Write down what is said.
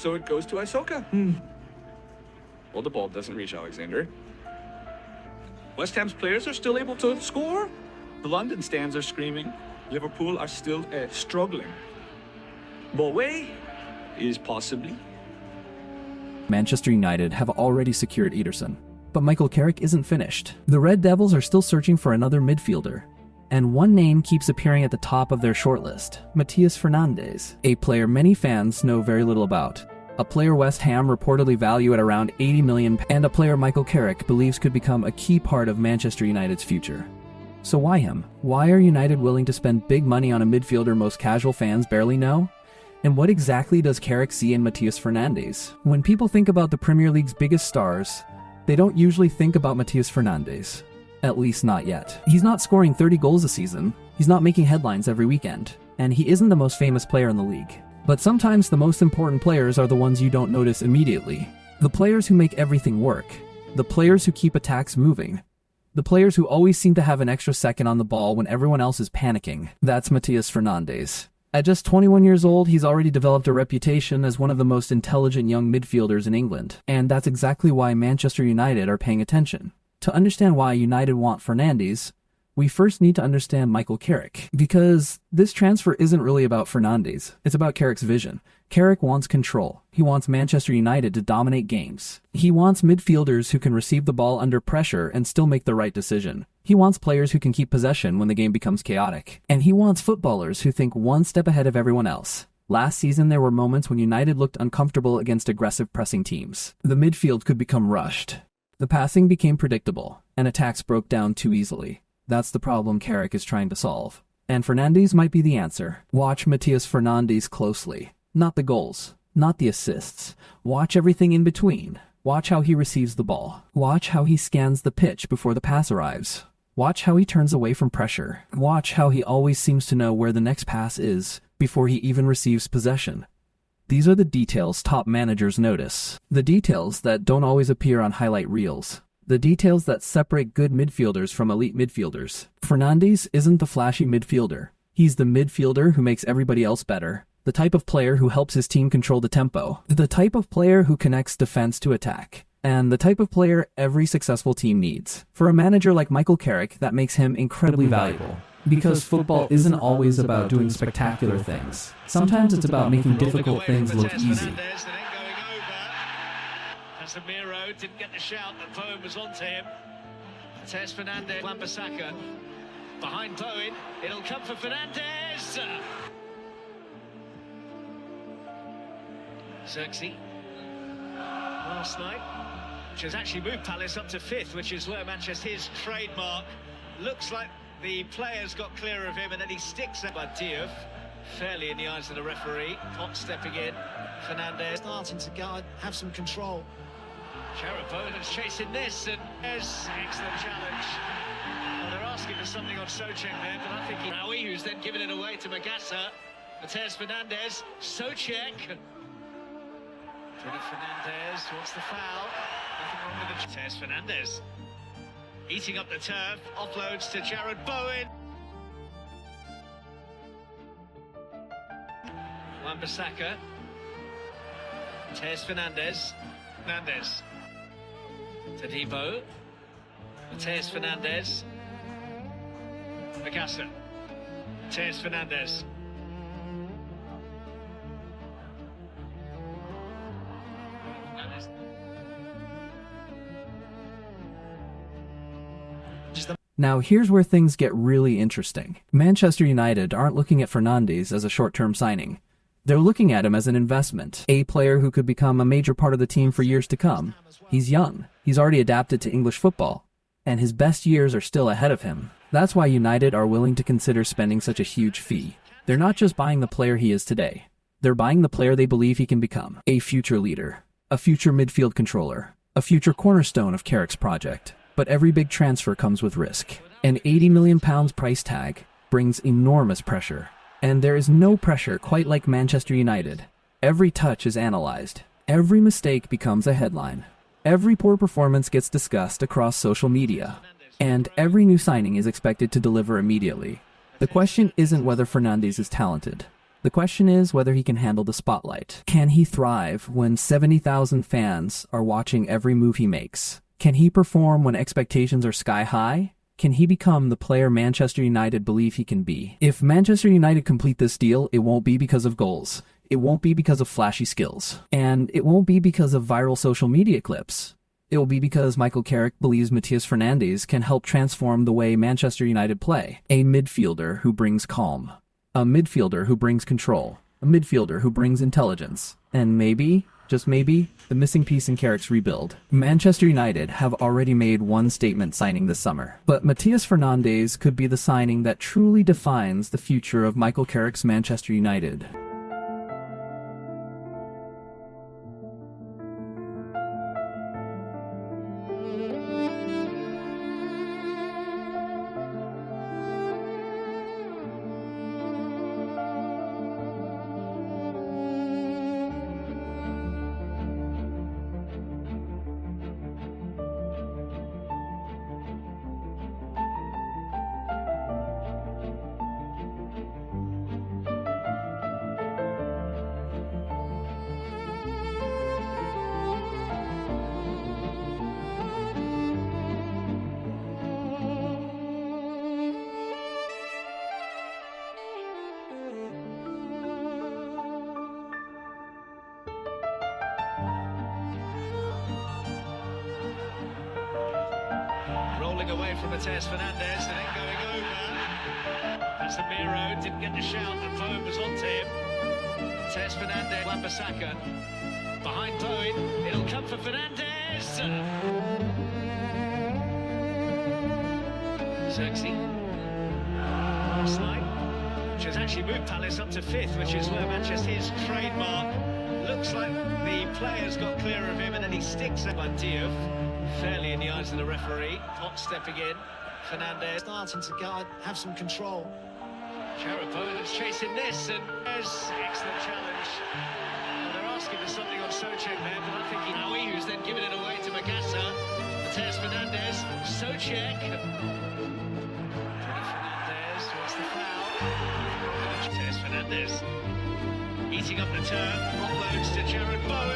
so it goes to Isoka. Well, the ball doesn't reach Alexander. West Ham's players are still able to score. The London stands are screaming. Liverpool are still struggling. Bowe is possibly. Manchester United have already secured Ederson, but Michael Carrick isn't finished. The Red Devils are still searching for another midfielder, and one name keeps appearing at the top of their shortlist: Mateus Fernandes, a player many fans know very little about. A player West Ham reportedly value at around 80 million, and a player Michael Carrick believes could become a key part of Manchester United's future. So why him? Why are United willing to spend big money on a midfielder most casual fans barely know? And what exactly does Carrick see in Mateus Fernandes? When people think about the Premier League's biggest stars, they don't usually think about Mateus Fernandes. At least not yet. He's not scoring 30 goals a season, he's not making headlines every weekend, and he isn't the most famous player in the league. But sometimes the most important players are the ones you don't notice immediately. The players who make everything work. The players who keep attacks moving. The players who always seem to have an extra second on the ball when everyone else is panicking. That's Mateus Fernandes. At just 21 years old, he's already developed a reputation as one of the most intelligent young midfielders in England. And that's exactly why Manchester United are paying attention. To understand why United want Fernandes, we first need to understand Michael Carrick. Because this transfer isn't really about Fernandes, it's about Carrick's vision. Carrick wants control. He wants Manchester United to dominate games. He wants midfielders who can receive the ball under pressure and still make the right decision. He wants players who can keep possession when the game becomes chaotic. And he wants footballers who think one step ahead of everyone else. Last season, there were moments when United looked uncomfortable against aggressive pressing teams. The midfield could become rushed. The passing became predictable, and attacks broke down too easily. That's the problem Carrick is trying to solve. And Fernandes might be the answer. Watch Mateus Fernandes closely. Not the goals, not the assists. Watch everything in between. Watch how he receives the ball. Watch how he scans the pitch before the pass arrives. Watch how he turns away from pressure. Watch how he always seems to know where the next pass is before he even receives possession. These are the details top managers notice. The details that don't always appear on highlight reels. The details that separate good midfielders from elite midfielders. Fernandes isn't the flashy midfielder. He's the midfielder who makes everybody else better. The type of player who helps his team control the tempo. The type of player who connects defense to attack. And the type of player every successful team needs. For a manager like Michael Carrick, that makes him incredibly valuable. Because football isn't always about doing spectacular things. Sometimes it's about making difficult things look easy. Casemiro didn't get the shout, but Bowen was onto him. Mateus Fernandes, Wan-Bissaka behind Bowen. It'll come for Fernandes. Xerxes last night, which has actually moved Palace up to 5th, which is where Manchester's trademark. Looks like the players got clear of him, and then he sticks it by Diouf, fairly in the eyes of the referee. Pot stepping in, Fernandes starting to go, have some control. Jared Bowen is chasing this, and there's excellent challenge. Well, they're asking for something on Souček there, but I think Raui, who's then given it away to Magassa. Mateus Fernandes, Souček. Bruno Fernandes wants the foul. Nothing wrong with the Mateus Fernandes. Eating up the turf, offloads to Jared Bowen. Wan-Bissaka. Mateus Fernandes. Fernandes. Tadibo. Mateus Fernandes. Magassa. Mateus Fernandes. Now here's where things get really interesting. Manchester United aren't looking at Fernandes as a short-term signing. They're looking at him as an investment, a player who could become a major part of the team for years to come. He's young, he's already adapted to English football, and his best years are still ahead of him. That's why United are willing to consider spending such a huge fee. They're not just buying the player he is today. They're buying the player they believe he can become. A future leader, a future midfield controller, a future cornerstone of Carrick's project. But every big transfer comes with risk. An £80 million price tag brings enormous pressure. And there is no pressure quite like Manchester United. Every touch is analyzed. Every mistake becomes a headline. Every poor performance gets discussed across social media. And every new signing is expected to deliver immediately. The question isn't whether Fernandes is talented. The question is whether he can handle the spotlight. Can he thrive when 70,000 fans are watching every move he makes? Can he perform when expectations are sky high? Can he become the player Manchester United believe he can be? If Manchester United complete this deal, it won't be because of goals. It won't be because of flashy skills. And it won't be because of viral social media clips. It will be because Michael Carrick believes Mateus Fernandes can help transform the way Manchester United play. A midfielder who brings calm. A midfielder who brings control. A midfielder who brings intelligence. And maybe, just maybe, the missing piece in Carrick's rebuild. Manchester United have already made one statement signing this summer. But Mateus Fernandes could be the signing that truly defines the future of Michael Carrick's Manchester United. Rolling away from Mateus Fernandes and then going over. That's the Miro, didn't get the shout and Bowen was onto him. Mateus Fernandes, Wan-Bissaka behind Bowen, it'll come for Fernandes. Xerxes, last line, which has actually moved Palace up to 5th, which is where Manchester's trademark. Looks like the players got clear of him and then he sticks up on Diouf. Fairly in the eyes of the referee, not stepping in. Fernandes Starting to have some control. Carrick is chasing this and there's excellent challenge. Well, they're asking for something on Socek there, but I think Howie, who's then giving it away to Magassa. Mateus Fernandes, Socek. Fernandes, what's the foul? Mateus Fernandes eating up the turn, offloads to Jared Bowen.